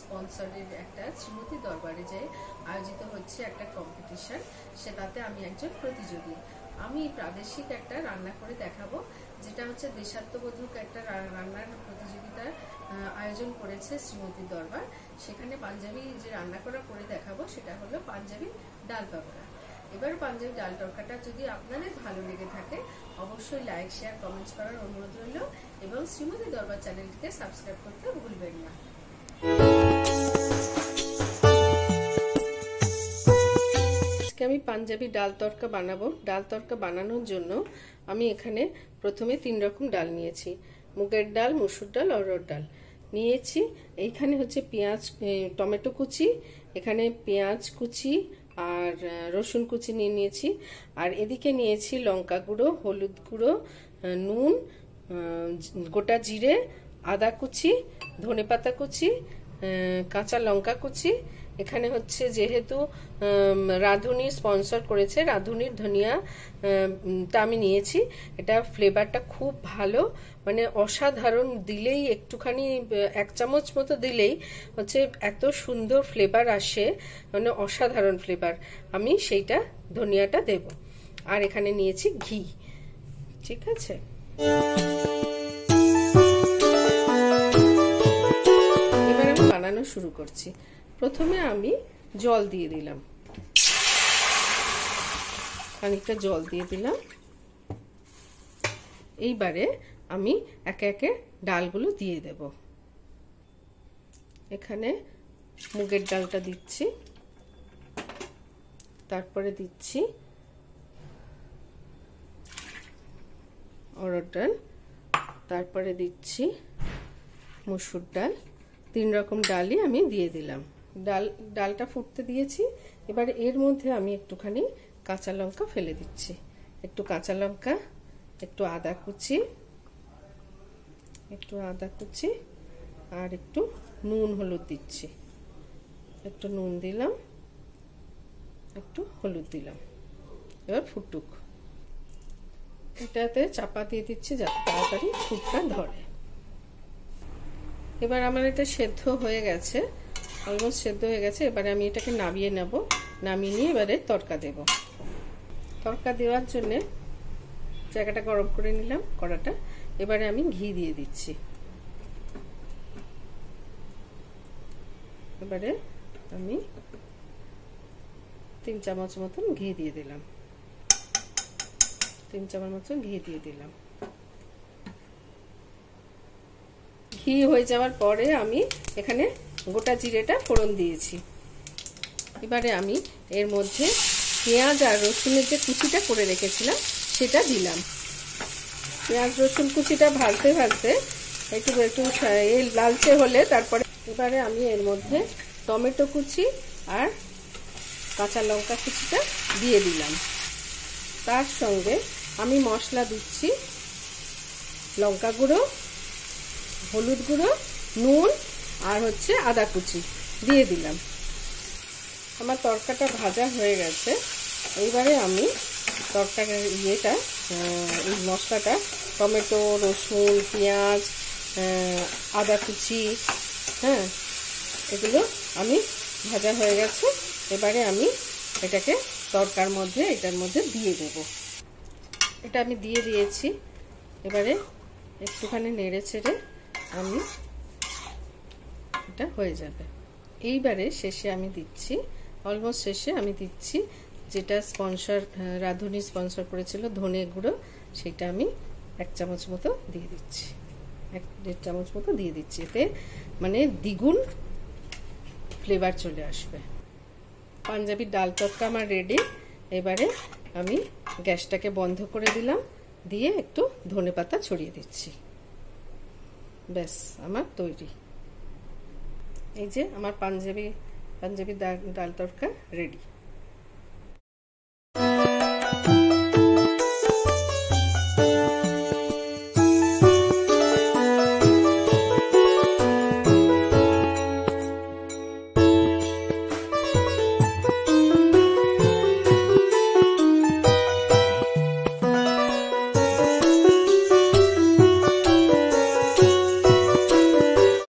স্পন্সরের একটা শ্রীমতী দরবারে যে আয়োজিত হচ্ছে একটা কম্পিটিশন, সেটাতে আমি একজন প্রতিযোগী। আমি প্রাদেশিক একটা রান্না করে দেখাবো, যেটা হচ্ছে দেশাত্মবোধক একটা রান্নার প্রতিযোগিতার আয়োজন করেছে শ্রীমতী দরবার। সেখানে পাঞ্জাবি যে রান্না করে দেখাবো সেটা হলো পাঞ্জাবি ডাল তড়কা। এবার পাঞ্জাবি ডাল তড়কাটা যদি আপনাদের ভালো লেগে থাকে অবশ্যই লাইক, শেয়ার, কমেন্টস করার অনুরোধ রইল এবং শ্রীমতী দরবার চ্যানেলটিকে সাবস্ক্রাইব করতে ভুলবেন না। আজকে আমি পাঞ্জাবি ডাল তড়কা বানাবো। ডাল তড়কা বানানোর জন্য আমি এখানে প্রথমে 3 রকম ডাল নিয়েছি। মুগের ডাল, মসুর ডাল, অরহর ডাল নিয়েছি। এইখানে হচ্ছে পেঁয়াজ, টমেটো কুচি, এখানে পেঁয়াজ কুচি আর রসুন কুচি নিয়েছি। আর এদিকে নিয়েছি লঙ্কা গুঁড়ো, হলুদ গুঁড়ো, নুন, গোটা জিরে, আদা কুচি, ধনেপাতা কুচি, কাঁচা লঙ্কা কুচি। এখানে হচ্ছে যেহেতু রাঁধুনি স্পন্সর করেছে, রাঁধুনির ধনিয়াটা আমি নিয়েছি। এটা ফ্লেভারটা খুব ভালো, মানে অসাধারণ। দিলেই একটুখানি 1 চামচ মতো দিলেই হচ্ছে এত সুন্দর ফ্লেভার আসে, মানে অসাধারণ ফ্লেভার। আমি সেইটা ধনিয়াটা দেব। আর এখানে নিয়েছি ঘি। ঠিক আছে, এবার আমি বানানো শুরু করছি। প্রথমে আমি জল দিয়ে দিলাম, খানিকটা জল দিয়ে দিলাম। এইবারে আমি একে একে ডালগুলো দিয়ে দেব। এখানে মুগের ডালটা দিচ্ছি, তারপরে দিচ্ছি অরহর ডাল, তারপরে দিচ্ছি মসুর ডাল। 3 রকম ডালই আমি দিয়ে দিলাম। ডালটা ফুটতে দিয়েছি। এবার এর মধ্যে আমি একটুখানি কাঁচা লঙ্কা ফেলে দিচ্ছি। একটু কাঁচা লঙ্কা, একটু আদা কুচি, আর একটু নুন হলুদ দিচ্ছি। একটু নুন দিলাম, একটু হলুদ দিলাম। এবার ফুটুক। এটাতে চাপা দিয়ে দিচ্ছি যাতে তাড়াতাড়ি ফুটটা ধরে। এবার আমার এটা সেদ্ধ হয়ে গেছে, অলমোস্ট সেদ্ধ হয়ে গেছে। এবারে আমি এটাকে নামিয়ে নেব। নামিয়ে নিয়ে এবারে তড়কা দেব। তড়কা দেওয়ার জন্য জায়গাটা গরম করে নিলাম, কড়াটা। এবারে আমি ঘি দিয়ে দিচ্ছি। এবারে আমি 3 চামচ মতন ঘি দিয়ে দিলাম। 3 চামচ মতন ঘি দিয়ে দিলাম। ঘি হয়ে যাওয়ার পরে আমি এখানে গোটা জিরেটা ফোড়ন দিয়েছি। এবারে আমি এর মধ্যে পেঁয়াজ আর রসুনের যে কুচিটা করে রেখেছিলাম সেটা দিলাম। পেঁয়াজ রসুন কুচিটা ভাজতে ভাজতে একটু লালচে হলে তারপরে এবারে আমি এর মধ্যে টমেটো কুচি আর কাঁচা লঙ্কা কুচিটা দিয়ে দিলাম। তার সঙ্গে আমি মশলা দিচ্ছি লঙ্কা গুঁড়ো, হলুদ গুঁড়ো, নুন আর হচ্ছে আদা কুচি দিয়ে দিলাম। আমার তড়কাটা ভাজা হয়ে গেছে। এইবারে আমি তড়কার এই মশলাটা, টমেটো, রসুন, পেঁয়াজ, আদা কুচি, এগুলো আমি ভাজা হয়ে গেছে। এবারে আমি এটাকে তড়কার মধ্যে, এটার মধ্যে দিয়ে দেব। এটা আমি দিয়ে দিয়েছি। এবারে একটুখানি নেড়ে ছেড়ে আমি এটা হয়ে যাবে। এইবারে শেষে আমি দিচ্ছি, অলমোস্ট শেষে আমি দিচ্ছি যেটা রাঁধুনি স্পন্সর করেছিল ধনে গুঁড়ো, সেটা আমি 1 চামচ মতো দিয়ে দিচ্ছি। 1.5 চামচ মতো দিয়ে দিচ্ছি। এতে মানে দ্বিগুণ ফ্লেভার চলে আসবে। পাঞ্জাবি ডাল তড়কা আমার রেডি। এবারে আমি গ্যাসটাকে বন্ধ করে দিলাম, দিয়ে একটু ধনেপাতা ছড়িয়ে দিচ্ছি। ব্যাস আমার তৈরি। এই যে আমার পাঞ্জাবি ডাল তড়কা রেডি।